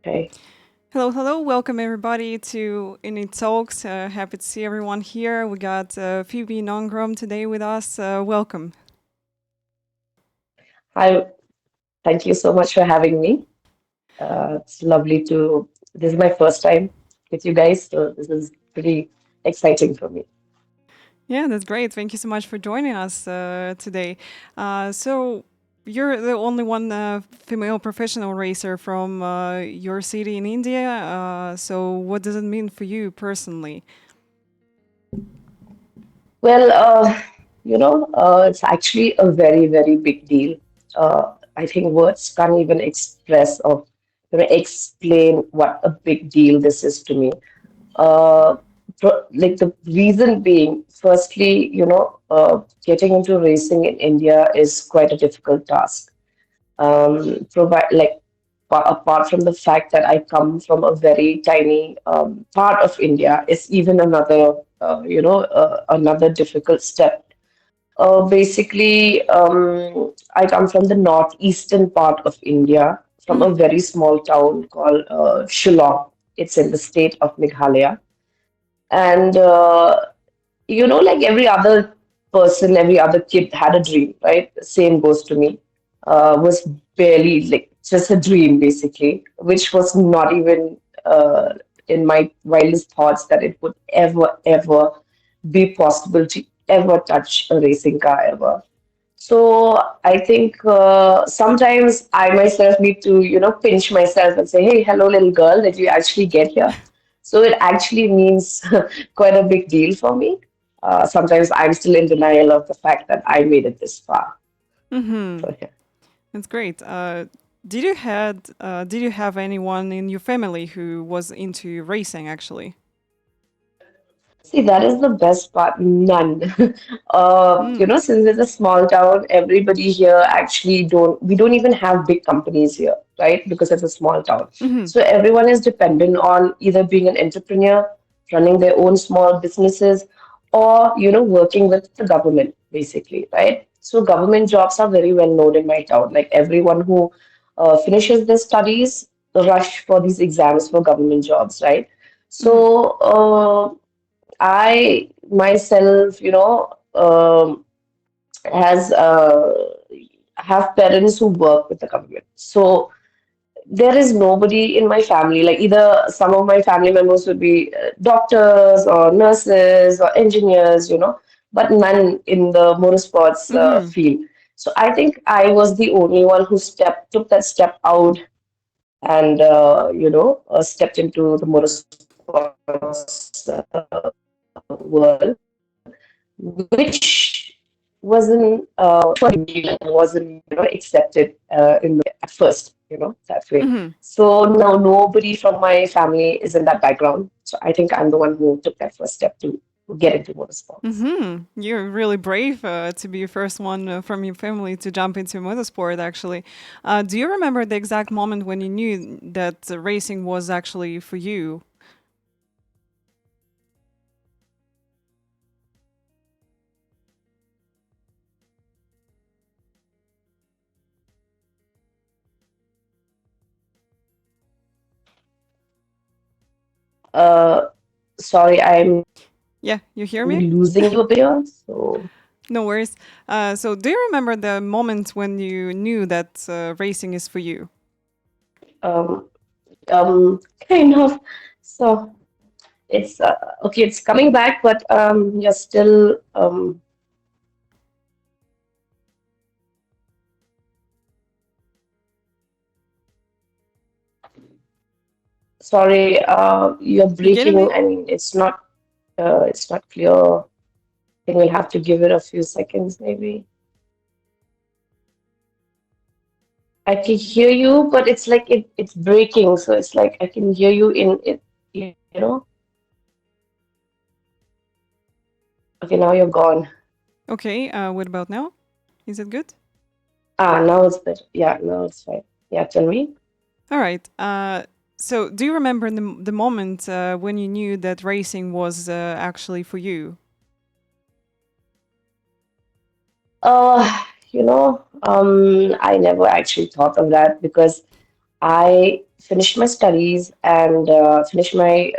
Okay. Hello, hello. Welcome everybody to Init Talks. Happy to see everyone here. We got Phoebe Nongrum today with us. Welcome. Hi, thank you so much for having me. It's lovely this is my first time with you guys, so this is pretty exciting for me. Yeah, that's great. Thank you so much for joining us today. So, you're the only one female professional racer from your city in India. So, what does it mean for you personally? Well, it's actually a very, very big deal. I think words can't even express or explain what a big deal this is to me. Uh, like the reason being, firstly, getting into racing in India is quite a difficult task. Provide like apart from the fact that I come from a very tiny part of India, it's even another difficult step. Basically, I come from the northeastern part of India, from a Mm-hmm. very small town called Shillong. It's in the state of Meghalaya. And like every other person, every other kid had a dream, right? Same goes to me. Was barely like just a dream, basically, which was not even in my wildest thoughts that it would ever be possible to ever touch a racing car ever. So I think sometimes I myself need to, pinch myself and say, "Hey, hello, little girl, did you actually get here?" So it actually means quite a big deal for me. Sometimes I'm still in denial of the fact that I made it this far. Mm-hmm. So yeah. That's great. Did you have anyone in your family who was into racing actually? See, that is the best part. None. Mm. Since it's a small town, everybody here actually we don't even have big companies here, right? Because it's a small town. Mm-hmm. So everyone is dependent on either being an entrepreneur, running their own small businesses, or, working with the government, basically, right? So government jobs are very well known in my town. Like everyone who finishes their studies rush for these exams for government jobs, right? Mm-hmm. So, I myself, has have parents who work with the government. So there is nobody in my family. Like either some of my family members would be doctors or nurses or engineers, but none in the motorsports Mm-hmm. field. So I think I was the only one who took that step out and stepped into the motorsports world, which wasn't wasn't accepted at first, that way. Mm-hmm. So now nobody from my family is in that background. So I think I'm the one who took that first step to get into motorsports. Mm-hmm. You're really brave to be the first one from your family to jump into motorsport. Actually, do you remember the exact moment when you knew that racing was actually for you? Uh, Sorry, I'm Yeah, you hear me? losing you a bit here. So No worries. So, do you remember the moment when you knew that racing is for you? um, kind of. So it's okay. It's coming back, but you're still sorry. You're You getting breaking. me? I mean, it's not clear. I think we'll have to give it a few seconds, maybe. I can hear you, but it's like it's breaking. So it's like I can hear you in it. Okay, now you're gone. Okay. What about now? Is it good? Ah, now it's better. Yeah, now it's fine. Yeah, tell me. All right. So, do you remember the moment when you knew that racing was actually for you? I never actually thought of that because I finished my studies and finished my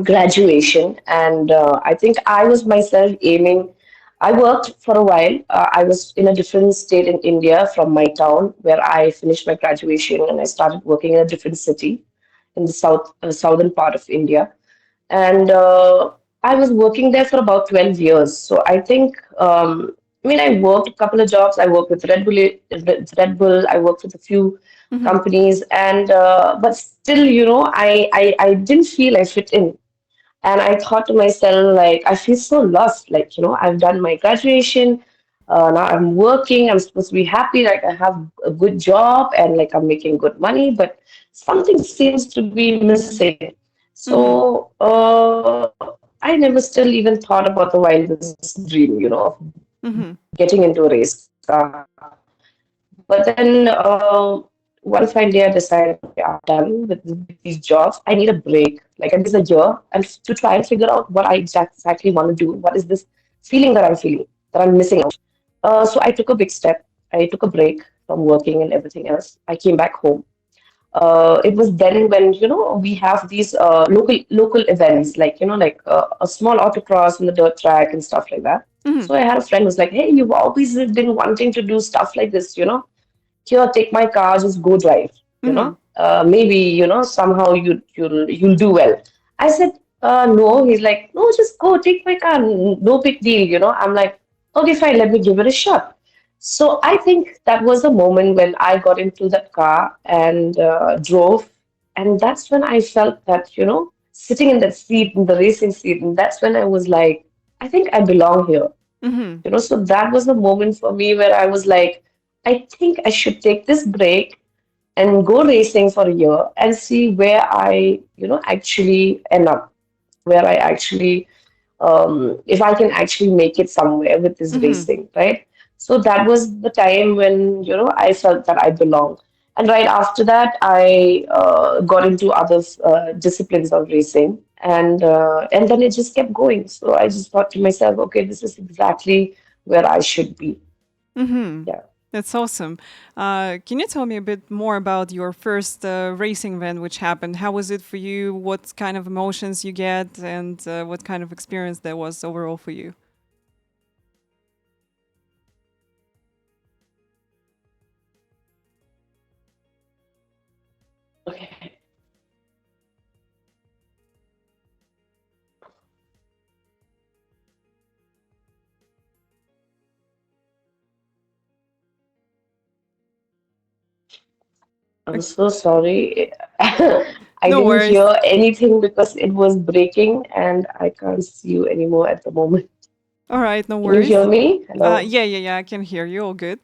graduation, and I think I was myself aiming. I worked for a while. I was in a different state in India from my town where I finished my graduation, and I started working in a different city in the southern part of India. And I was working there for about 12 years. So I think, I mean, I worked a couple of jobs. I worked with Red Bull. I worked with a few Mm-hmm. companies, and but still, I didn't feel I fit in. And I thought to myself, like, I feel so lost. Like, I've done my graduation. Now I'm working. I'm supposed to be happy. Like, I have a good job and like I'm making good money, but something seems to be missing. Mm-hmm. So I never still even thought about the wildest dream, of getting Mm-hmm. into a race car. But then one fine day I decided, okay, I'm done with these jobs. I need a break. Like at least a year, and to try and figure out what I exactly want to do. What is this feeling that I'm missing out? So I took a big step. I took a break from working and everything else. I came back home. It was then when we have these local events, like like a small autocross on the dirt track and stuff like that. Mm-hmm. So I had a friend who's like, "Hey, you've always been wanting to do stuff like this, here, take my car, just go drive, Mm-hmm. maybe, somehow you'll do well." I said, no. He's like, no, just go, take my car, no big deal, I'm like, okay, fine, let me give it a shot. So I think that was the moment when I got into that car and drove, and that's when I felt that, sitting in that seat, in the racing seat, and that's when I was like, I think I belong here. Mm-hmm. So that was the moment for me where I was like, I think I should take this break and go racing for a year and see where I, actually end up, where I actually, if I can actually make it somewhere with this Mm-hmm. racing, right? So that was the time when, I felt that I belong. And right after that, I got into other disciplines of racing, and then it just kept going. So I just thought to myself, okay, this is exactly where I should be. Mm-hmm. Yeah. That's awesome. Can you tell me a bit more about your first racing event which happened? How was it for you? What kind of emotions you get, and what kind of experience that was overall for you? Okay. I'm Ok- so sorry. I No didn't worries. hear anything because it was breaking and I can't see you anymore at the moment. All right, no Can you hear worries. me? Hello? Yeah, I can hear you. All good.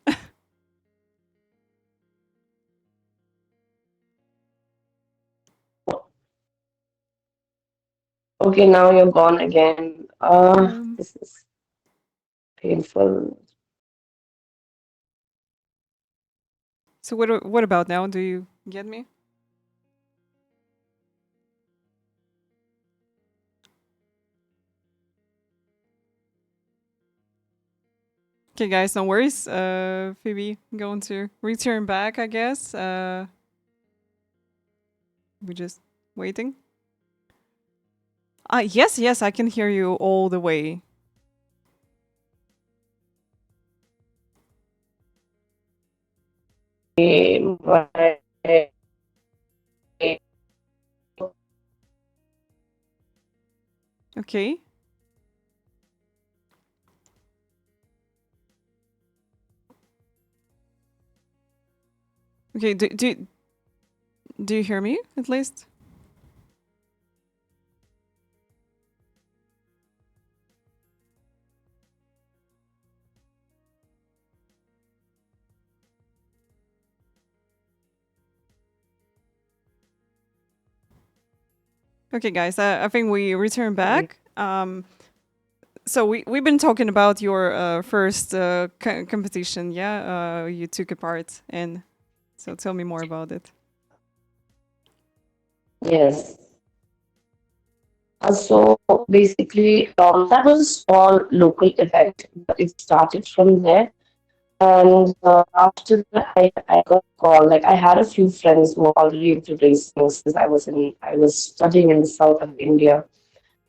Okay, now you're gone again. um, This is painful. so what about now? Do you get me? Okay, guys, no worries. Phoebe, going to return back, I guess. We're just waiting. Yes, I can hear you all the way. My, Okay. Okay. Do you hear me at least? Okay, guys. I think we return sorry. back. So we've been talking about your first competition. Yeah. You took a part in. So tell me more about it. Yes. So basically, that was a small local event, but it started from there. And after that, I got a call. Like I had a few friends who were already into racing since I was studying in the south of India,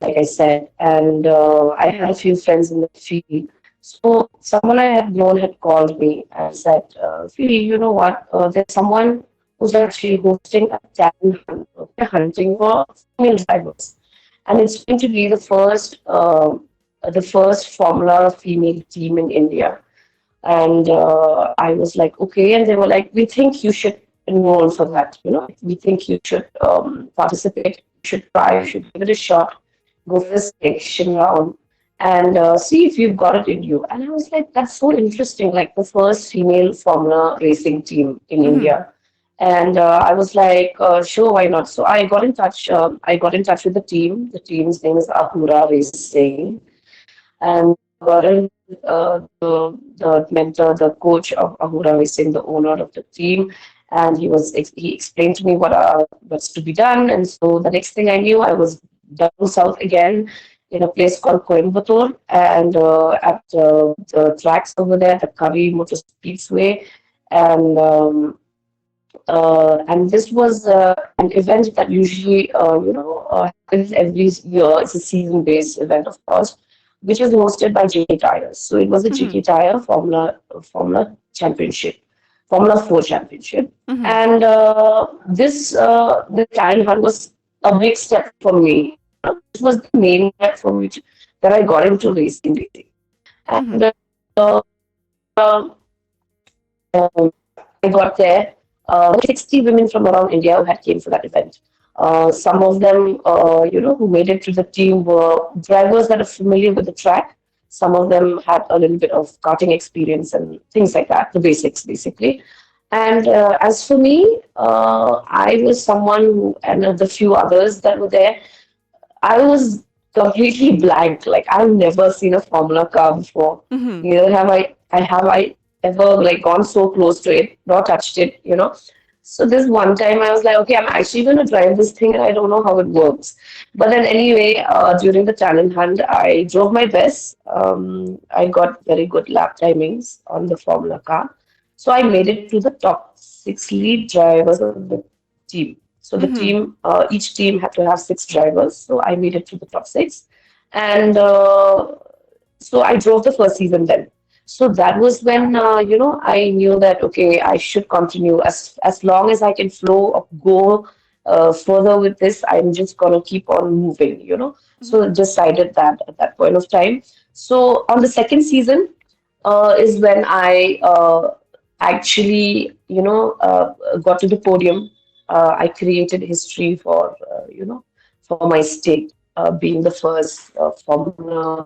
like I said, and I had a few friends in the field. So someone I had known had called me and said, Phoebe, you know what? There's someone who's actually hosting a talent hunt. They're hunting for female drivers, and it's going to be the first Formula female team in India. And I was like, okay. And they were like, we think you should enroll for that. You know, we think you should participate. You should try. You should give it a shot. Go for the selection round and see if you've got it in you. And I was like, that's so interesting. Like the first female Formula racing team in Mm-hmm. India. And I was like, sure, why not? So I got in touch. I got in touch with the team. The team's name is Ahura Racing, and got in the mentor, the coach of Ahura Racing, the owner of the team, and he explained to me what's to be done. And so the next thing I knew, I was down south again in a place called Coimbatore, and at the tracks over there, the Curry Motor Speedway, and this was an event that usually, happens every year. It's a season-based event, of course, which is hosted by JK Tires. So it was a Mm-hmm. JK Tire Formula Championship, Formula 4 Championship, Mm-hmm. and this talent hunt was a big step for me. This was the main step for which that I got into racing. Mm-hmm. And uh, um, I got there. There were 60 women from around India who had came for that event. Some of them, who made it to the team were drivers that are familiar with the track. Some of them had a little bit of karting experience and things like that, the basics basically. And as for me, I was someone who, and the few others that were there, I was completely blank. Like I've never seen a Formula car before. Mm-hmm. Neither have I ever like gone so close to it, nor touched it. So this one time I was like, okay, I'm actually gonna drive this thing and I don't know how it works. But then anyway, during the talent hunt, I drove my best. I got very good lap timings on the Formula car. So I made it to the top six lead drivers of the team. So Mm-hmm. each team had to have six drivers. So I made it to the top six, and so I drove the first season then. So that was when I knew that okay, I should continue as long as I can flow or go further with this. I'm just gonna keep on moving. So I decided that at that point of time. So on the second season is when I actually, got to the podium. I created history for my state, being the first Formula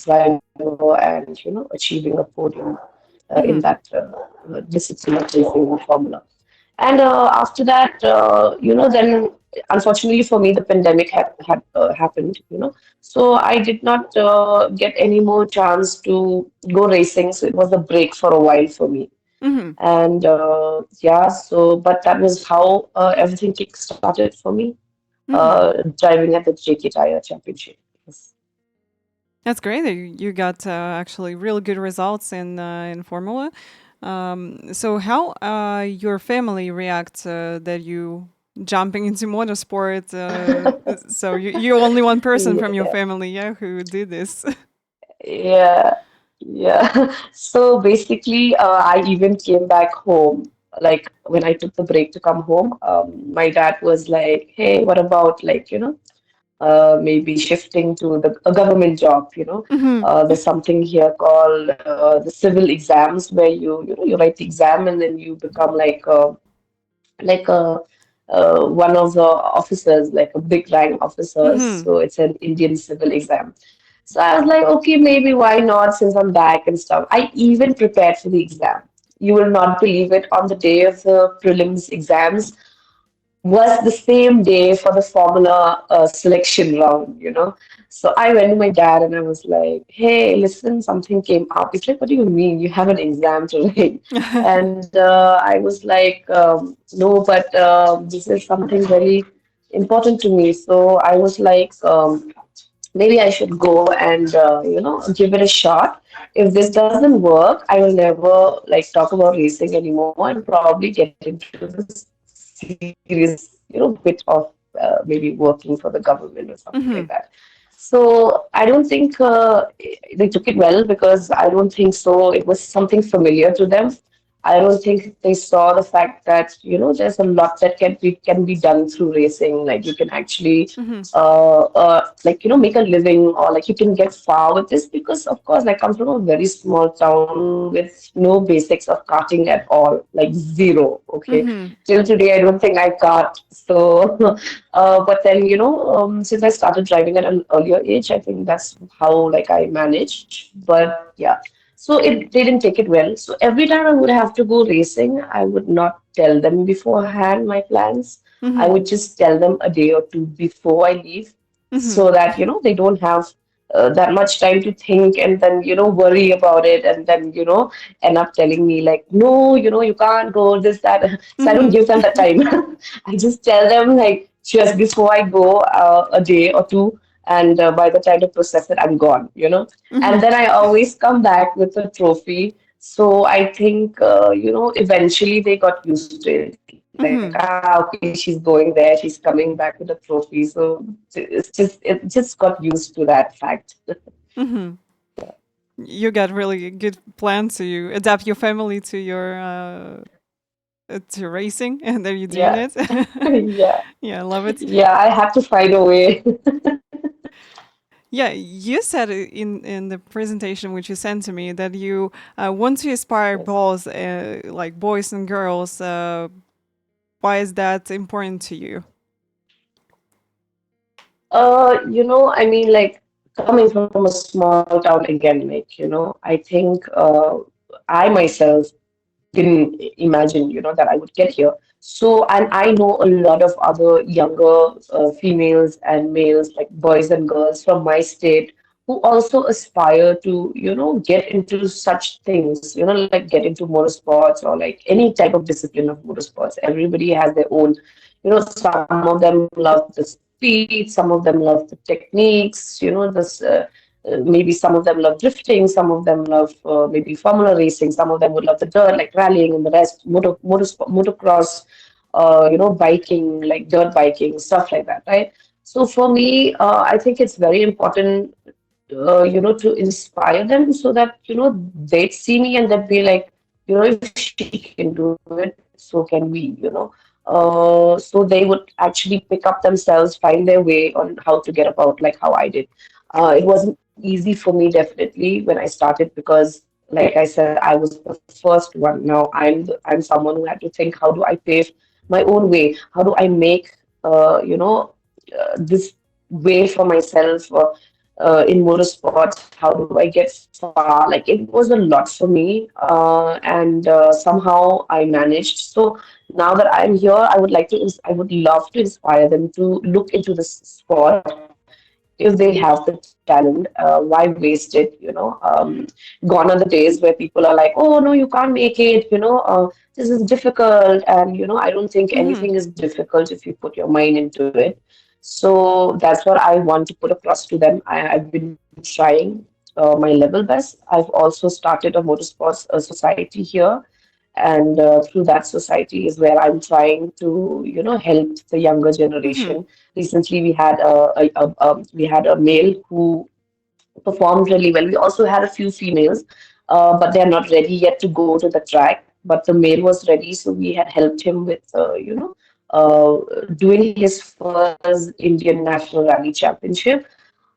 driver and, achieving a podium in Mm-hmm. that discipline of racing Formula. And after that, then unfortunately for me, the pandemic had happened. So I did not get any more chance to go racing. So it was a break for a while for me. Mm-hmm. And yeah, so but that was how everything kick started for me, Mm-hmm. driving at the JK Tire Championship. Yes. That's great that you got actually really good results in Formula. So how your family react that you jumping into motorsport? So you're only one person from your Yeah. family, yeah, who did this. Yeah, yeah. So basically, I even came back home. Like when I took the break to come home, my dad was like, "Hey, what about maybe shifting to a government job? Hmm. There's something here called the civil exams where you write the exam and then you become like one of the officers, like a big rank officers. Hmm. So it's an Indian civil exam. So I was like, okay, maybe why not since I'm back and stuff. I even prepared for the exam. You will not believe it. On the day of the prelims exams, was the same day for the Formula selection round. So I went to my dad and I was like, hey, listen, something came up. He's like, what do you mean? You have an exam to write. And I was like, no, but this is something very important to me. So I was like, maybe I should go and give it a shot. If this doesn't work, I will never like talk about racing anymore and probably get into the serious bit of maybe working for the government or something like that. Mm-hmm. So I don't think they took it well because I don't think so. It was something familiar to them. I don't think they saw the fact that there's a lot that can be done through racing. Like you can actually Mm-hmm. make a living, or like you can get far with this, because of course I come from a very small town with no basics of karting at all, like zero. Okay, Mm-hmm. till today I don't think I kart. So but then since I started driving at an earlier age, I think that's how like I managed. But yeah, so it they didn't take it well. So every time I would have to go racing, I would not tell them beforehand my plans. I Mm-hmm. would just tell them a day or two before I leave, Mm-hmm. so that they don't have that much time to think and then worry about it, and then end up telling me like, no, you can't go this that. So I don't Mm-hmm. give them that time. I just tell them like just before I go, a day or two, and by the time to process it, I'm gone. And Mm-hmm. then I always come back with a trophy. So I think eventually they got used to it. Like, ah, Mm-hmm. okay, she's going there, she's coming back with a trophy. So it just got used to that fact. Mm-hmm. You got really good plan to adapt your family to racing, and then you're doing Yeah, it. yeah, Yeah, I love it. yeah. I have to find a way. Yeah, you said it in the presentation which you sent to me that you want to inspire Yes. both, like boys and girls. Why is that important to you? I mean, like coming from a small town again, like, I think I myself didn't imagine, that I would get here. So, and I know a lot of other younger females and males, like boys and girls from my state, who also aspire to, get into such things, like get into motorsports or like any type of discipline of motorsports. Everybody has their own, some of them love the speed, some of them love the techniques, maybe some of them love drifting, some of them love maybe formula racing, some of them would love the dirt, like rallying, and the rest, motocross, biking, like dirt biking, stuff like that, right? So for me, I think it's very important, to inspire them so that, they'd see me and they'd be like, if she can do it, so can we. So they would actually pick up themselves, find their way on how to get about, like how I did. It wasn't easy for me, definitely, when I started, because, like I said, I was the first one. Now I'm someone who had to think, how do I pave my own way? How do I make, this way for myself in motorsports? How do I get far? Like it was a lot for me, and somehow I managed. So now that I'm here, I would love to inspire them to look into this sport if they have the talent. Why waste it? Gone are the days where people are like, oh no, you can't make it. This is difficult, and I don't think Mm-hmm. anything is difficult if you put your mind into it. So that's what I want to put across to them. I've been trying my level best. I've also started a motorsports society here, and through that society is where I'm trying to help the younger Mm-hmm. generation. Recently we had a male who performed really well. We also had a few females, but they're not ready yet to go to the track. But the male was ready, so we had helped him with, doing his first Indian National Rally Championship,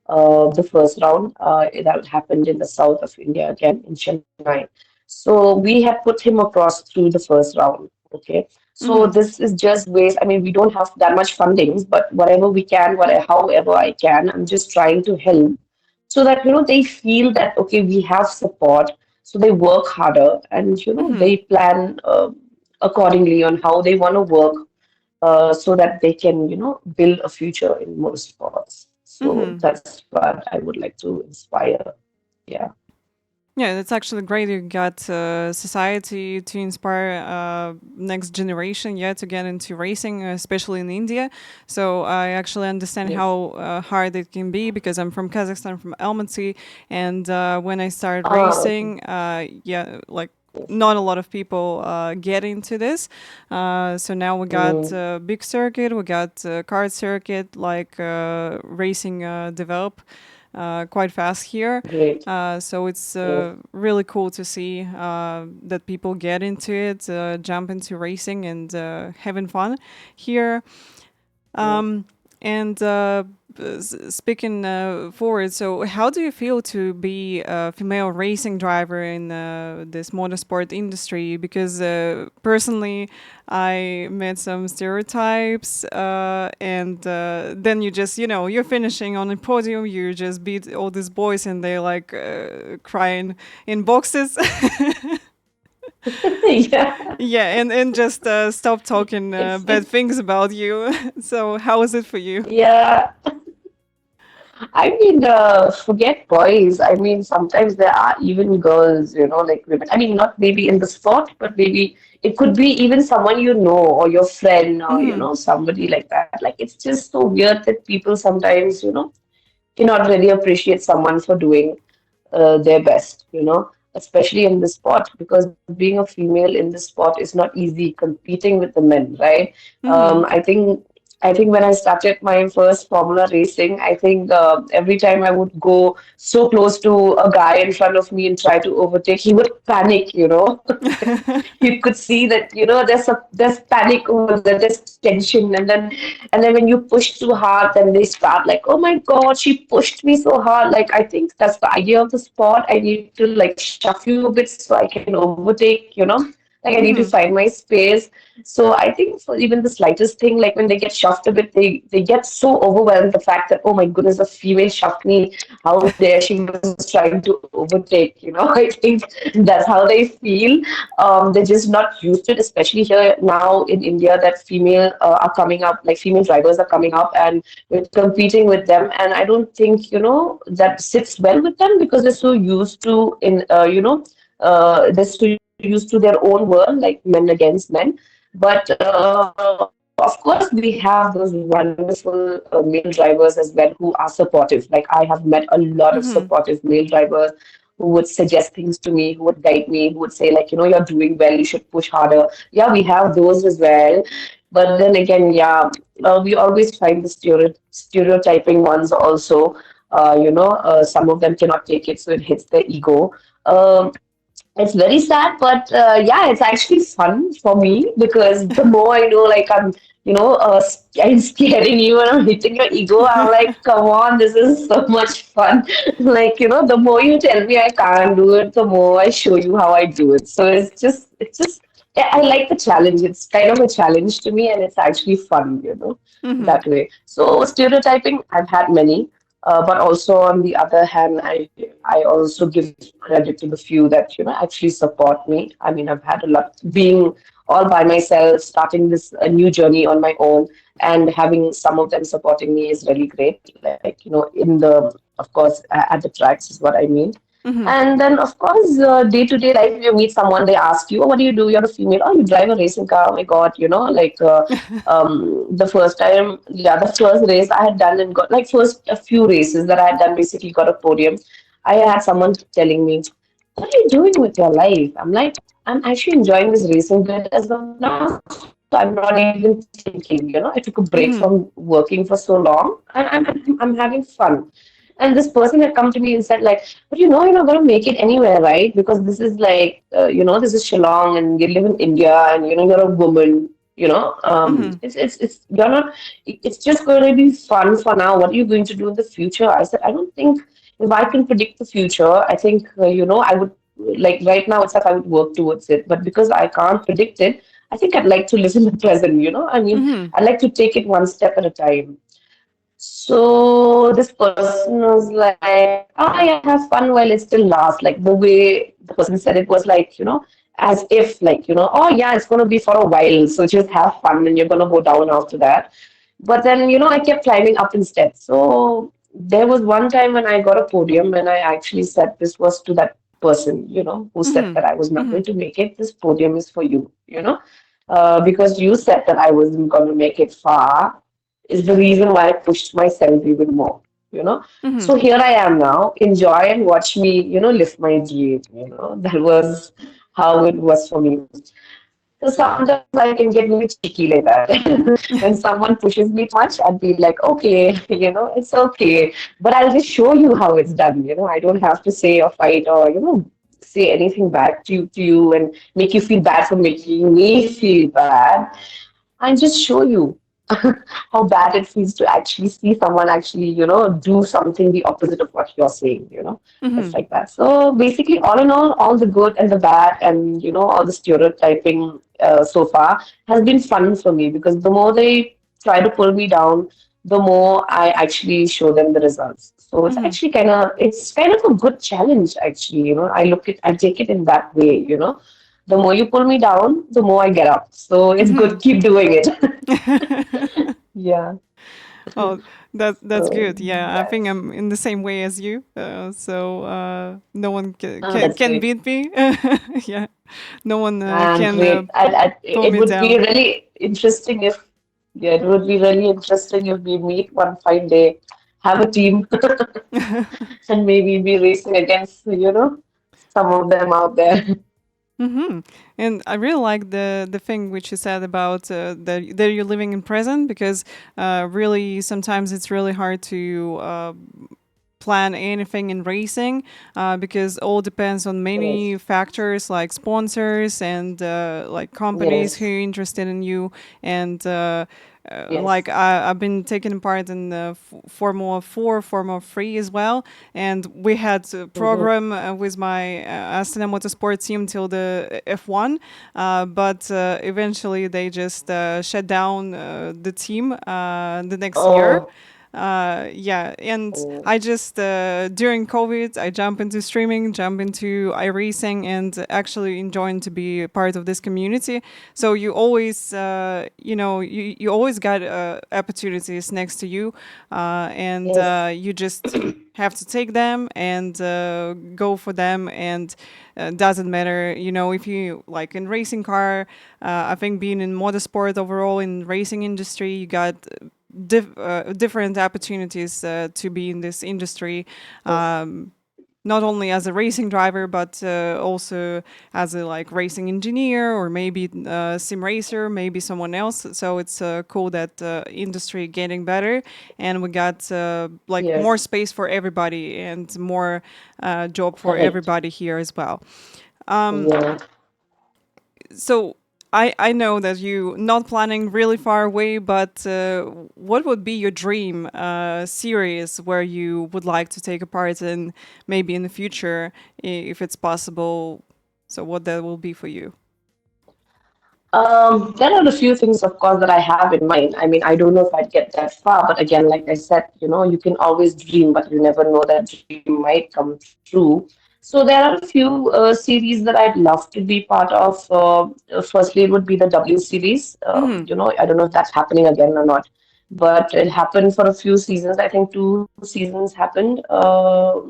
the first round. That happened in the south of India again in Chennai. So we had put him across through the first round. Okay. So Mm-hmm. this is just ways. I mean, we don't have that much fundings, but whatever we can, however I can, I'm just trying to help so that they feel that okay, we have support. So they work harder, and Mm-hmm. they plan accordingly on how they want to work, so that they can, build a future in motorsports. So Mm-hmm. that's what I would like to inspire. Yeah. Yeah, that's actually great. You got society to inspire next generation, yeah, to get into racing, especially in India. So I actually understand Yes. how hard it can be because I'm from Kazakhstan, from Almaty, and when I started Okay. racing, yeah, like Yes. not a lot of people get into this. So now we got Mm, big circuit, we got kart circuit, like racing develop quite fast here. great. So it's Yes. really cool to see that people get into it, jump into racing and having fun here. Yes. Um, and speaking forward, so how do you feel to be a female racing driver in this motorsport industry? Because personally, I met some stereotypes, and then you just, you're finishing on a podium, you just beat all these boys, and they're like crying in boxes. Yeah. Yeah, and just stop talking bad It's things about you. So how is it for you? yeah. I mean, forget boys. I mean, sometimes there are even girls, like women. I mean, not maybe in the sport, but maybe it could be even someone you know or your friend or, Hmm. somebody like that. Like, it's just so weird that people sometimes, cannot really appreciate someone for doing their best, especially in the sport, because being a female in this sport is not easy competing with the men, right? Hmm. I think when I started my first Formula racing, I think every time I would go so close to a guy in front of me and try to overtake, he would panic. You could see that there's panic over there, there's tension, and then when you push too hard, then they start like, oh my god, she pushed me so hard. Like, I think that's the idea of the sport. I need to like shove you a bit so I can overtake. Like, I need to Hmm. find my space. So I think for even the slightest thing, like when they get shoved a bit, they get so overwhelmed the fact that, oh my goodness, a female shoved me. How dare she was trying to overtake? I think that's how they feel. They're just not used to it, especially here now in India, that female are coming up, like female drivers are coming up, and we're competing with them. And I don't think that sits well with them because they're so used to they're so used to their own world, like men against men. But of course, we have those wonderful male drivers as well who are supportive. Like, I have met a lot of supportive male Hmm. drivers who would suggest things to me, who would guide me, who would say, like, you're doing well, you should push harder. Yeah, we have those as well. But then again, yeah, we always find the stereotyping ones also. Some of them cannot take it, so it hits their ego. It's very sad, but yeah, it's actually fun for me because the more I know, like, I'm scaring you and I'm hitting your ego. I'm like, come on, this is so much fun. Like, the more you tell me I can't do it, the more I show you how I do it. So it's just, I like the challenge. It's kind of a challenge to me, and it's actually fun, Hmm. that way. So stereotyping, I've had many. But also on the other hand, I also give credit to the few that actually support me. I mean, I've had a lot being all by myself, starting this a new journey on my own, and having some of them supporting me is really great. Like, in the, of course, at the tracks is what I mean. Hmm. And then, of course, day-to-day life, you meet someone, they ask you, oh, what do you do? You're a female. Oh, you drive a racing car. Oh my God, like the first time, yeah, the first race I had done and got, like, first a few races that I had done, basically got a podium. I had someone telling me, what are you doing with your life? I'm like, I'm actually enjoying this racing bit as of now, so I'm not even thinking. I took a break from working for Hmm. so long, and I'm having fun. And this person had come to me and said, like, but you're not going to make it anywhere, right? Because this is like, this is Shillong and you live in India and, you're a woman, Hmm. you're not, it's just going to be fun for now. What are you going to do in the future? I said, I don't think if I can predict the future, I think, I would, like, right now itself, I would work towards it. But because I can't predict it, I think I'd like to live in the present, I mean, Hmm. I'd like to take it one step at a time. So this person was like, "Ah, yeah, have fun while it still lasts." Like, the way the person said it was like, as if, like, oh yeah, it's gonna be for a while, so just have fun and you're gonna go down after that. But then, I kept climbing up instead. So there was one time when I got a podium and I actually said this was to that person, who said Mhm. that I was not Mhm. going to make it. This podium is for you. Because you said that I wasn't going to make it far is the reason why I pushed myself even more. Mhm. So here I am now. Enjoy and watch me, lift my dream. That was how it was for me. So sometimes I can get really cheeky like that. When someone pushes me too much, I'd be like, okay, it's okay. But I'll just show you how it's done. I don't have to say or fight or say anything back to you and make you feel bad for making me feel bad. And just show you how bad it feels to actually see someone actually do something the opposite of what you're saying. It's Mhm. like that. So basically, all in all the good and the bad and all the stereotyping so far has been fun for me because the more they try to pull me down, the more I actually show them the results. So Mhm. it's kind of a good challenge actually. I take it in that way. The more you pull me down, the more I get up. So it's good. Mhm. Keep doing it. Yeah. Oh, that's So good. Yeah, I think yes. I'm in the same way as you. No one Oh, that's can great. beat me. Yeah, no one can Great. pull It me would be down. really interesting if, yeah, it would be really interesting if we meet one fine day, have a team, and maybe be racing against some of them out there. Mm-hmm. And I really like the thing which you said about that you're living in present because really sometimes it's really hard to plan anything in racing because all depends on many Yes. factors like sponsors and like companies who Yes. are interested in you and like Yes. I've been taking part in the Formula 4, Formula 3 as well, and we had a Mm-hmm. program with my Astana Motorsport team till the F1, but eventually they just shut down the team the next year. Oh, Yeah, and oh, I just during COVID, I jump into streaming, jump into iRacing, and actually enjoying to be a part of this community. So you always, you always got opportunities next to you, and yes. you just have to take them and go for them. And doesn't matter, if you like in racing car. I think being in motorsport overall in racing industry, you got different opportunities to be in this industry, Yes. not only as a racing driver but also as a like racing engineer or maybe sim racer, maybe someone else. So it's cool that industry getting better and we got like more Yes. space for everybody and more job for Correct. everybody here as well. Yeah. So I know that you not planning really far away, but what would be your dream series where you would like to take a part in, maybe in the future, if it's possible? So what that will be for you? There are a few things, of course, that I have in mind. I mean, I don't know if I'd get that far, but again, like I said, you can always dream, but you never know that dream might come true. So there are a few series that I'd love to be part of. Firstly, it would be the W series. Mm-hmm. I don't know if that's happening again or not, but it happened for a few seasons. I think two seasons happened, or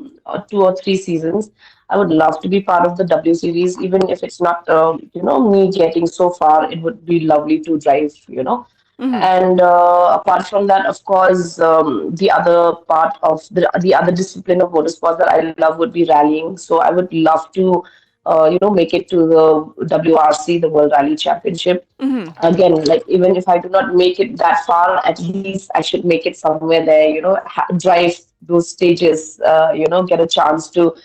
2 or 3 seasons. I would love to be part of the W series, even if it's not me getting so far. It would be lovely to drive. Mm-hmm. And apart from that, of course, the other part of the other discipline of motorsports that I love would be rallying. So I would love to make it to the WRC, the World Rally Championship. Mm-hmm. Again, like even if I do not make it that far, at least I should make it somewhere there, drive those stages, get a chance to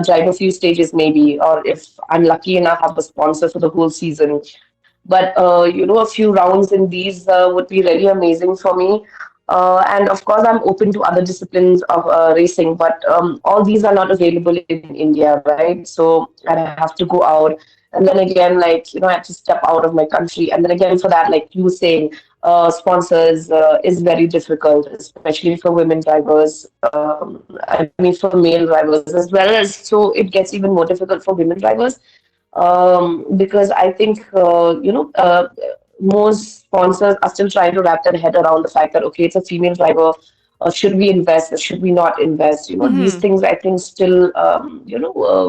drive a few stages maybe, or if I'm lucky enough, have a sponsor for the whole season. But a few rounds in these would be really amazing for me. And of course, I'm open to other disciplines of racing, but all these are not available in India, right? So I'd have to go out. And then again, I have to step out of my country. And then again, for that, like you were saying, sponsors is very difficult, especially for women drivers. I mean, for male drivers as well as. So it gets even more difficult for women drivers because I think most sponsors are still trying to wrap their head around the fact that okay, it's a female driver. should we invest or should we not invest? These Mm-hmm. things I think still,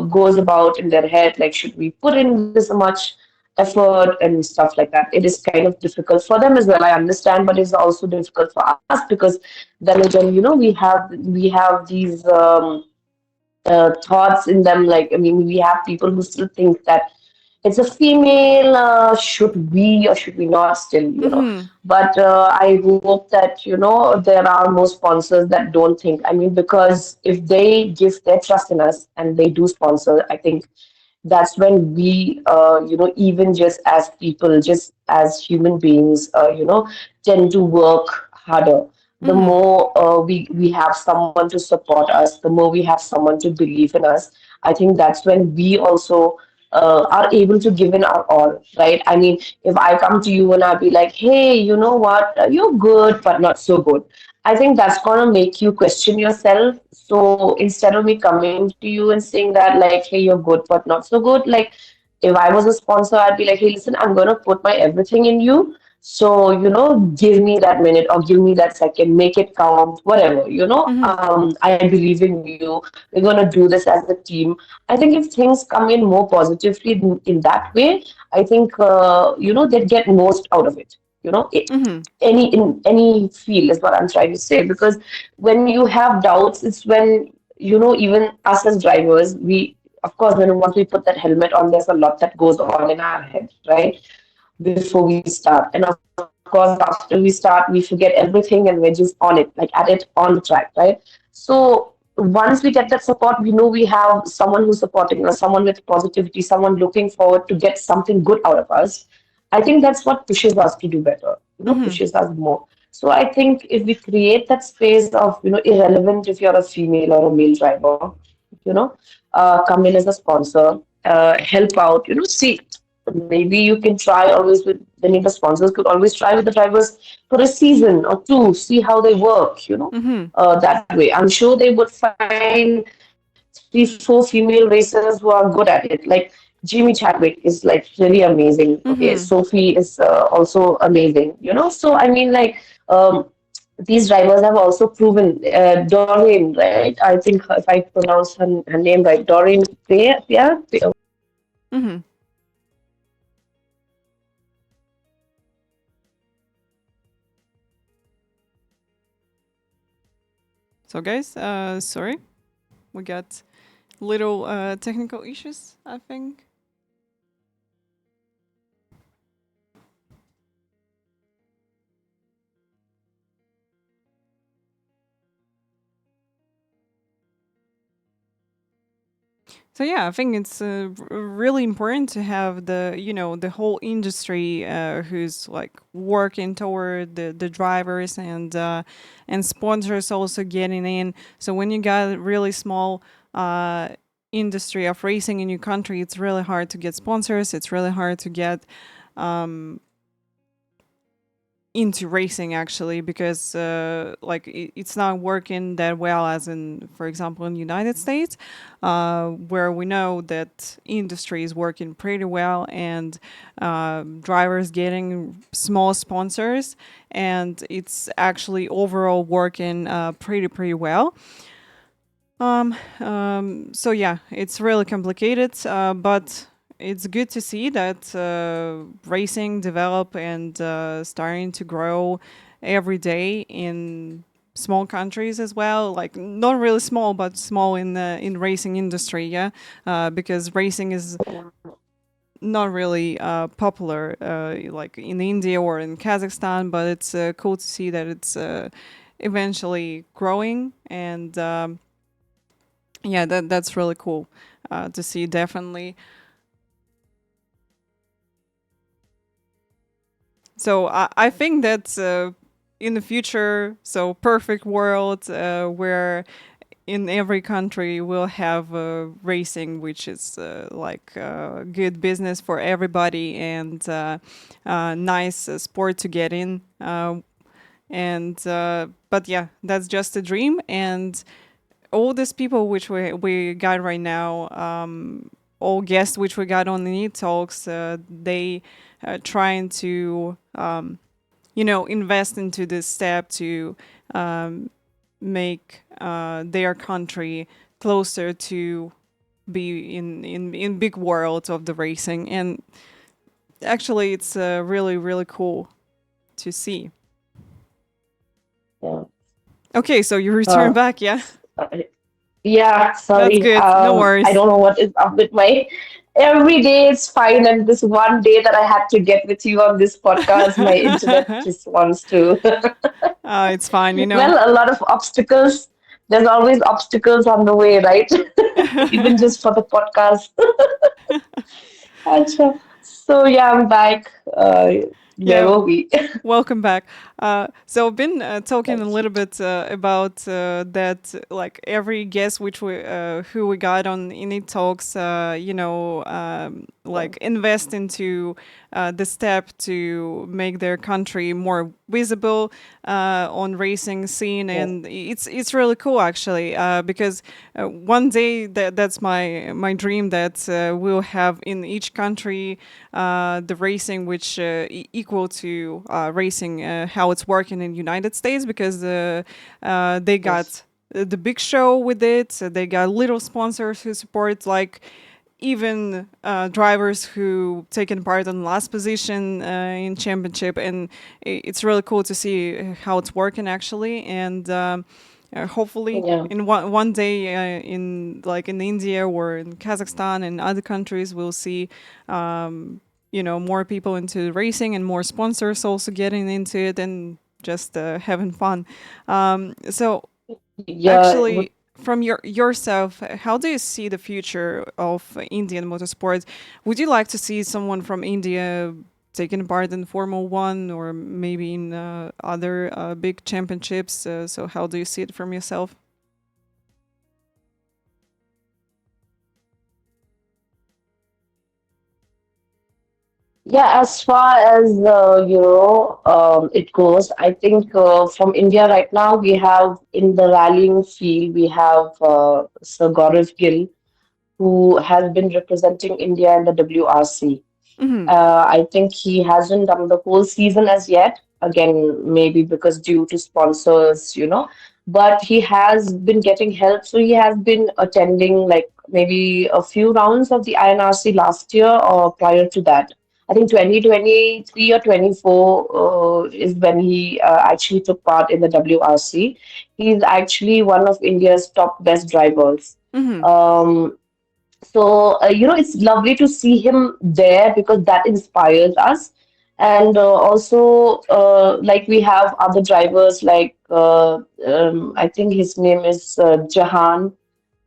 goes about in their head. Like, should we put in this much effort and stuff like that? It is kind of difficult for them as well. I understand, but it's also difficult for us because then again, we have these. Thoughts in them. Like, I mean, we have people who still think that it's a female, should we or should we not still. Mm-hmm. But I hope that, there are more sponsors that don't think. I mean, because if they give their trust in us and they do sponsor, I think that's when we, even just as people, just as human beings, tend to work harder. The Mm-hmm. more we have someone to support us, the more we have someone to believe in us. I think that's when we also are able to give in our all, right? I mean, if I come to you and I'll be like, hey, you know what, you're good, but not so good. I think that's gonna make you question yourself. So instead of me coming to you and saying that, like, hey, you're good, but not so good, like, if I was a sponsor, I'd be like, hey, listen, I'm gonna put my everything in you. So, give me that minute or give me that second, make it count, whatever, Mm-hmm. I believe in you. We're going to do this as a team. I think if things come in more positively in that way, I think, they'd get most out of it. Mm-hmm. In any field is what I'm trying to say. Because when you have doubts, it's when, even us as drivers, of course, when once we put that helmet on, there's a lot that goes on in our head, right? Before we start. And of course, after we start, we forget everything and we're just on it, like at it on the track, right? So once we get that support, we know we have someone who's supporting us, someone with positivity, someone looking forward to get something good out of us. I think that's what pushes us to do better, Mm-hmm. pushes us more. So I think if we create that space of, irrelevant if you're a female or a male driver, come in as a sponsor, help out, see, maybe you can try always with any of the sponsors could always try with the drivers for a season or two, see how they work, Mm-hmm. that way. I'm sure they would find 3, 4 female racers who are good at it. Like Jimmy Chadwick is like really amazing. Okay, Mm-hmm. Sophie is also amazing. So I mean, like, these drivers have also proven. Doreen, right? I think if I pronounce her name right, Doreen. Yeah, Mm-hmm. So, guys, sorry, we got little technical issues, I think. So yeah, I think it's really important to have the whole industry who's like working toward the drivers and sponsors also getting in. So when you got a really small uh, industry of racing in your country, it's really hard to get sponsors. It's really hard to get um, into racing actually because like it's not working that well as in, for example, in the United States, where we know that industry is working pretty well and drivers getting small sponsors, and it's actually overall working pretty well. So yeah, it's really complicated, but it's good to see that racing develop and starting to grow every day in small countries as well. Like not really small, but small in the in racing industry. Yeah, because racing is not really popular like in India or in Kazakhstan, but it's cool to see that it's eventually growing and. Yeah, that's really cool to see. Definitely. So I think that in the future, so perfect world where in every country we'll have racing, which is like good business for everybody and nice sport to get in. And but yeah, that's just a dream and all these people which we got right now, all guests which we got on the Init Talks, they trying to invest into this step to make their country closer to be in big world of the racing. And actually, it's really really cool to see. Yeah. Okay, so you return Uh, back, yeah? uh, yeah, That's sorry. good. No I worries. don't know what is up with my every day it's fine, and this one day that I had to get with you on this podcast, my internet just wants to. It's fine, you know. Well, a lot of obstacles. There's always obstacles on the way, right? Even just for the podcast. Acha. So yeah, I'm back. Where Yeah, were we? welcome back. So I've been talking a Thank you. little bit about that, like every guest which we who we got on Init Talks, Yeah. like invest into the step to make their country more visible on racing scene, Yeah. and it's really cool actually because one day that's my dream that we'll have in each country the racing which equal to racing how it's working in United States because they Yes. got the big show with it. So they got little sponsors who support, like even drivers who taken part in last position in championship, and it's really cool to see how it's working actually. And hopefully Yeah. in one day in like in India or in Kazakhstan and other countries we'll see more people into racing and more sponsors also getting into it and just having fun. So Yeah. It would. actually, from yourself, how do you see the future of Indian motorsports? Would you like to see someone from India taking part in Formula One or maybe in other big championships? So how do you see it from yourself? Yeah, as far as it goes, I think from India right now we have in the rallying field we have Sir Gaurav Gill, who has been representing India in the WRC. Mm-hmm. I think he hasn't done the whole season as yet. Again, maybe because due to sponsors, but he has been getting help. So he has been attending like maybe a few rounds of the INRC last year or prior to that. I think 2023 or 24 is when he actually took part in the WRC. He's actually one of India's top best drivers. Mm-hmm. Um, it's lovely to see him there because that inspires us. And also, like we have other drivers like I think his name is Jahan.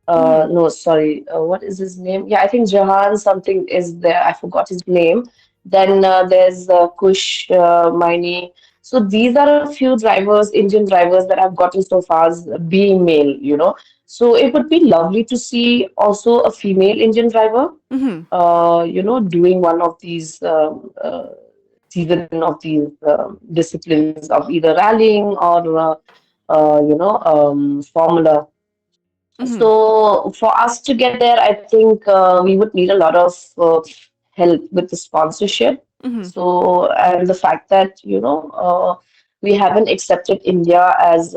Mm-hmm. No, sorry. What is his name? Yeah, I think Jahan something is there. I forgot his name. Then there's Kush Maini. So these are a few drivers, Indian drivers that I've gotten so far as being male. So it would be lovely to see also a female Indian driver, Mm-hmm. doing one of these season of these disciplines of either rallying or formula. Mm-hmm. So for us to get there, I think we would need a lot of help with the sponsorship. Mm-hmm. So and the fact that we haven't accepted India as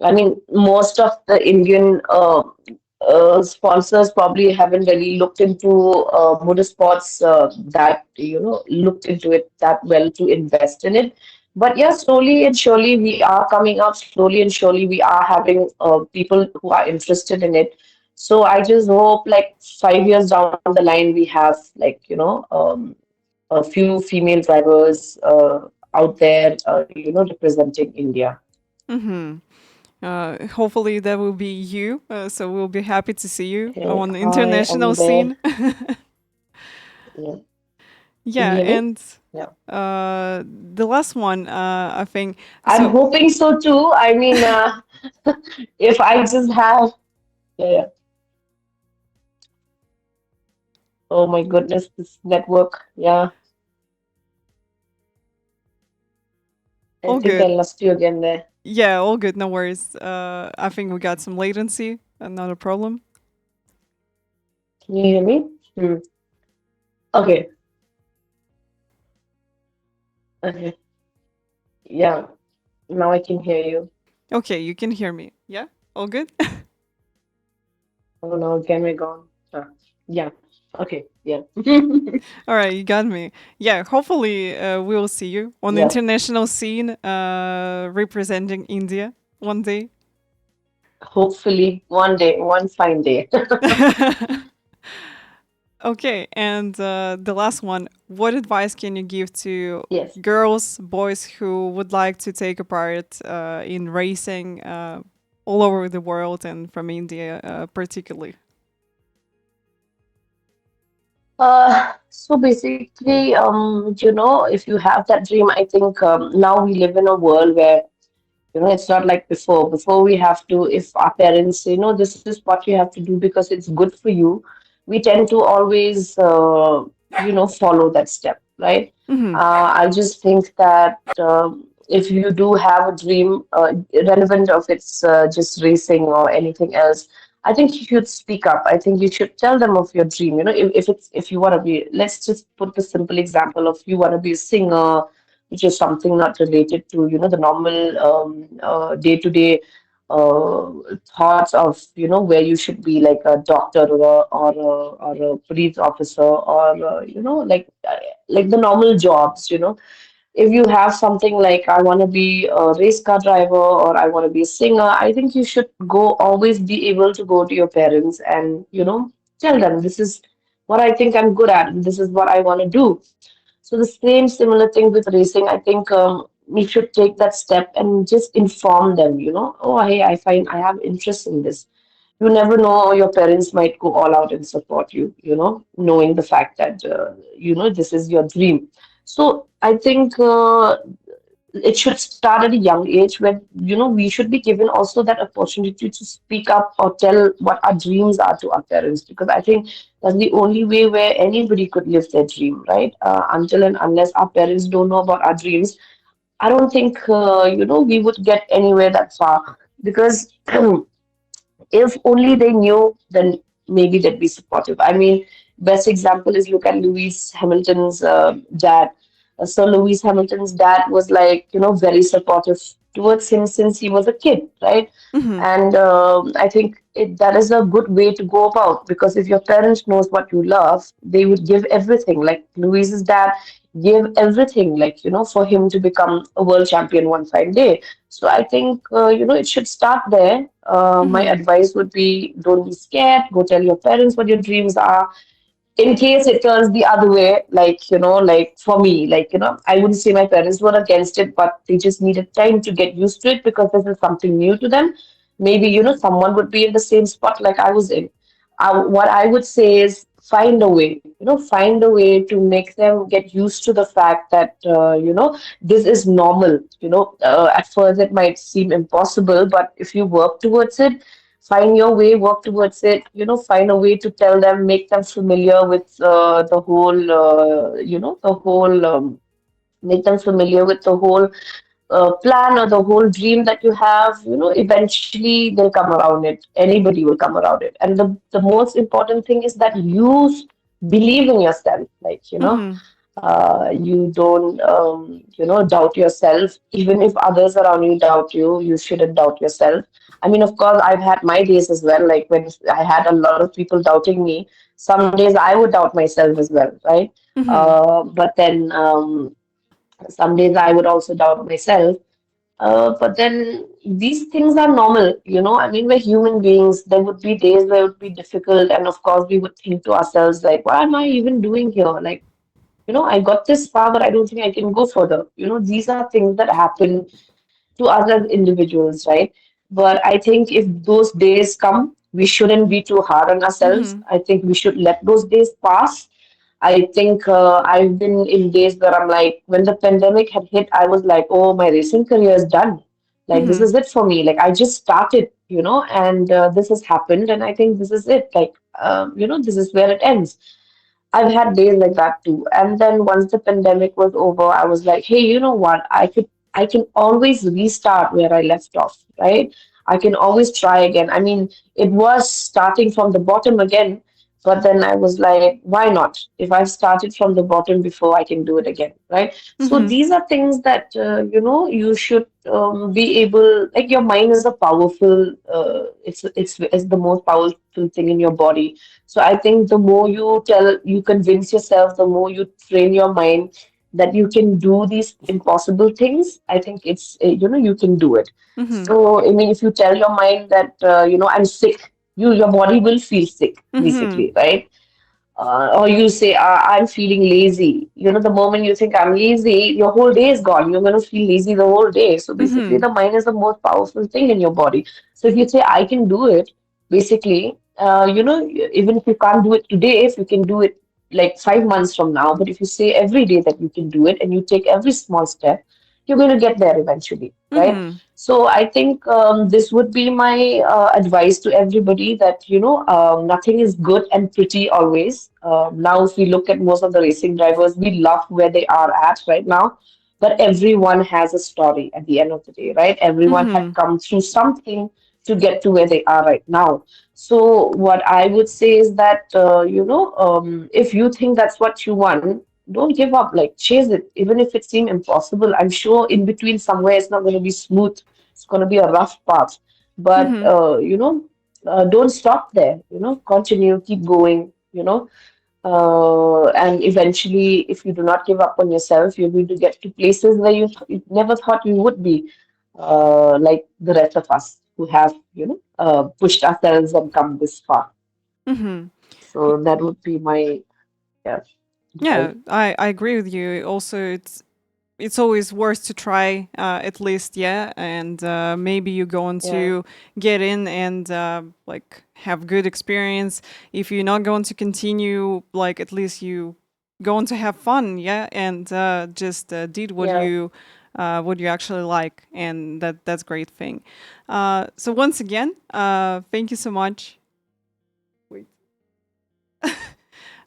I mean most of the Indian sponsors probably haven't really looked into motorsports that looked into it that well to invest in it. But yeah, slowly and surely we are coming up. Slowly and surely we are having people who are interested in it. So I just hope, like 5 years down the line, we have like a few female drivers out there, representing India. Mm-hmm. Hopefully that will be you. So we'll be happy to see you Hey, on the hi, international I'm there. scene. Yeah. Can you Yeah, hear me? and Yeah. the last one, I think. I'm So, hoping so too. I mean, if I just have, yeah, yeah. Oh my goodness, this network. Yeah, I all think I good. lost you again there. Yeah, all good. No worries. I think we got some latency. Not a problem. Can you hear me? Hmm. Okay. Okay. Yeah. Now I can hear you. Okay, you can hear me. Yeah, all good. Oh no, again we're gone. Yeah. Okay. Yeah. All right, you got me. Yeah, hopefully we will see you on the Yeah. international scene, representing India one day. Hopefully one day, one fine day. Okay, and the last one. What advice can you give to Yes. girls, boys who would like to take a part in racing all over the world and from India particularly? So basically, if you have that dream, I think now we live in a world where, it's not like before. Before we have to, if our parents say, no, this is what you have to do because it's good for you, we tend to always, follow that step, right? Mm-hmm. I just think that if you do have a dream, irrelevant of it's just racing or anything else, I think you should speak up. I think you should tell them of your dream. If you want to be, let's just put the simple example of you want to be a singer, which is something not related to, the normal day-to-day uh, thoughts of, where you should be like a doctor or a police officer or, like the normal jobs, if you have something like I want to be a race car driver or I want to be a singer, I think you should go always be able to go to your parents and tell them this is what I think I'm good at and this is what I want to do. So the same similar thing with racing. I think we should take that step and just inform them. Oh hey, I find I have interest in this. You never know, your parents might go all out and support you. Knowing the fact that this is your dream. So I think it should start at a young age where we should be given also that opportunity to speak up or tell what our dreams are to our parents, because I think that's the only way where anybody could live their dream, right? Until and unless our parents don't know about our dreams, I don't think we would get anywhere that far, because if only they knew, then maybe they'd be supportive. I mean, best example is look at Lewis Hamilton's dad. So Lewis Hamilton's dad was like, very supportive towards him since he was a kid, right? Mm-hmm. And I think that is a good way to go about, because if your parents knows what you love, they would give everything. Like Louise's dad gave everything, like, for him to become a world champion one fine day. So I think, it should start there. My Mm-hmm. advice would be don't be scared. Go tell your parents what your dreams are. In case it turns the other way, like, like for me, like, I wouldn't say my parents were against it, but they just needed time to get used to it because this is something new to them. Maybe, someone would be in the same spot like I was in. What I would say is find a way, find a way to make them get used to the fact that, this is normal. At first it might seem impossible, but if you work towards it, find your way, work towards it, find a way to tell them, make them familiar with make them familiar with the whole plan or the whole dream that you have. Eventually they'll come around it. Anybody will come around it. And the most important thing is that you believe in yourself. Like, Mm-hmm. you don't, doubt yourself. Even if others around you doubt you, you shouldn't doubt yourself. I mean, of course, I've had my days as well. Like when I had a lot of people doubting me, some days I would doubt myself as well, right? Mm-hmm. But then some days I would also doubt myself. But then these things are normal, I mean, we're human beings. There would be days where it would be difficult, and of course, we would think to ourselves, like, what am I even doing here? Like, I got this far, but I don't think I can go further. These are things that happen to us as individuals, right? But I think if those days come, we shouldn't be too hard on ourselves. Mm-hmm. I think we should let those days pass. I think I've been in days where I'm like, when the pandemic had hit, I was like, oh, my racing career is done. Like, this Mm-hmm. is it for me. Like, I just started, and this has happened. And I think this is it. Like, this is where it ends. I've had days like that too. And then once the pandemic was over, I was like, hey, you know what? I can always restart where I left off, right? I can always try again. I mean, it was starting from the bottom again, But then I was like, why not? If I've started from the bottom before, I can do it again, right? So Mhm. these are things that you should be able. Like your mind is a powerful. It's the most powerful thing in your body. So I think the more you convince yourself, the more you train your mind that you can do these impossible things. I think you can do it. Mhm. So I mean, if you tell your mind that I'm sick, your body will feel sick, Mhm. basically, right? Or you say, I'm feeling lazy. The moment you think I'm lazy, your whole day is gone. You're going to feel lazy the whole day. So basically, Mhm. the mind is the most powerful thing in your body. So if you say, I can do it, basically, even if you can't do it today, if you can do it like 5 months from now, but if you say every day that you can do it and you take every small step, you're going to get there eventually, right? Mhm. So I think this would be my advice to everybody that nothing is good and pretty always. Now, if we look at most of the racing drivers, we love where they are at right now, but everyone has a story at the end of the day, right? Everyone had Mhm. come through something to get to where they are right now. So what I would say is that if you think that's what you want, don't give up. Like chase it, even if it seems impossible. I'm sure in between somewhere it's not going to be smooth. It's going to be a rough path, but Mhm. don't stop there. Continue, keep going. And eventually, if you do not give up on yourself, you're going to get to places where you never thought you would be, like the rest of us who have, pushed ourselves and come this far. Mhm. So that would be my, yeah, Yeah, advice. I agree with you. Also, it's always worth to try, at least, yeah, and maybe you're going Yeah, to get in and like have good experience. If you're not going to continue, like at least you going to have fun, yeah, and just did yeah. what you actually like, and that's great thing. So once again, thank you so much. Wait.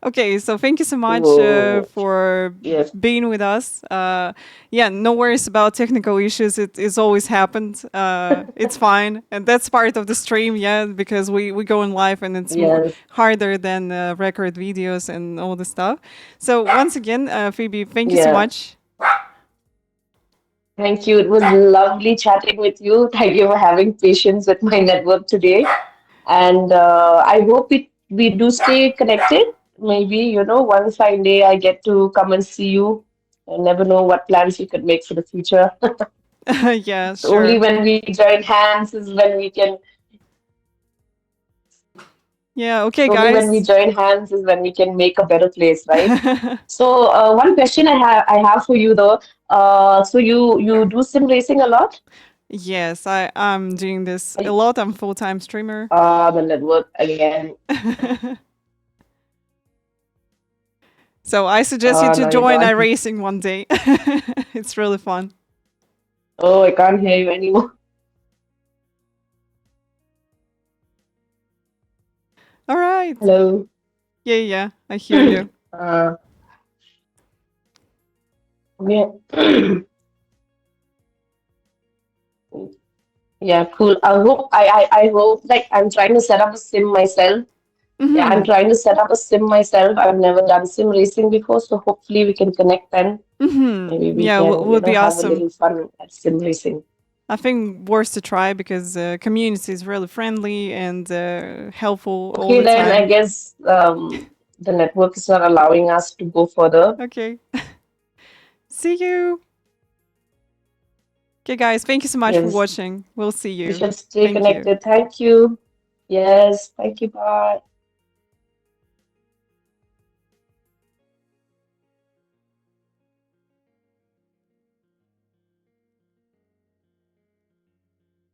Okay, so thank you so much Oh, for yes, being with us. Yeah, no worries about technical issues. It's always happened. It's fine, and that's part of the stream. Yeah, because we go in live, and it's more yes, harder than record videos and all the stuff. So once again, Phoebe, thank you so yeah. much. Thank you. It was lovely chatting with you. Thank you for having patience with my network today. And I hope we do stay connected. Maybe, one fine day I get to come and see you. I never know what plans you could make for the future. Yeah, It's only sure. when we join hands is when we can, Yeah, it's okay, only when we guys. join hands is when we can make a better place, right? So, one question I have for you though. So you do sim racing a lot? Yes, I'm doing this a lot. I'm full time streamer. The network again. So I suggest you to Now you're join gone. iRacing one day. It's really fun. Oh, I can't hear you anymore. All right. Hello. Yeah, yeah, I hear you. uh, yeah. Yeah, cool. I hope like I'm trying to set up a sim myself. Yeah, I'm Mm-hmm. trying to set up a sim myself. I've never done sim racing before, so hopefully we can connect then. Maybe Mm-hmm. we Yeah, can, would be have a awesome. little fun at sim racing. I think worth to try because community is really friendly and helpful all Okay, the then I time. guess the network is not allowing us to go further. Okay. See you. Okay, guys, thank you so much for Yes, watching. We'll see we you. should stay Thank you. connected. Thank you. Yes, thank you. Bye.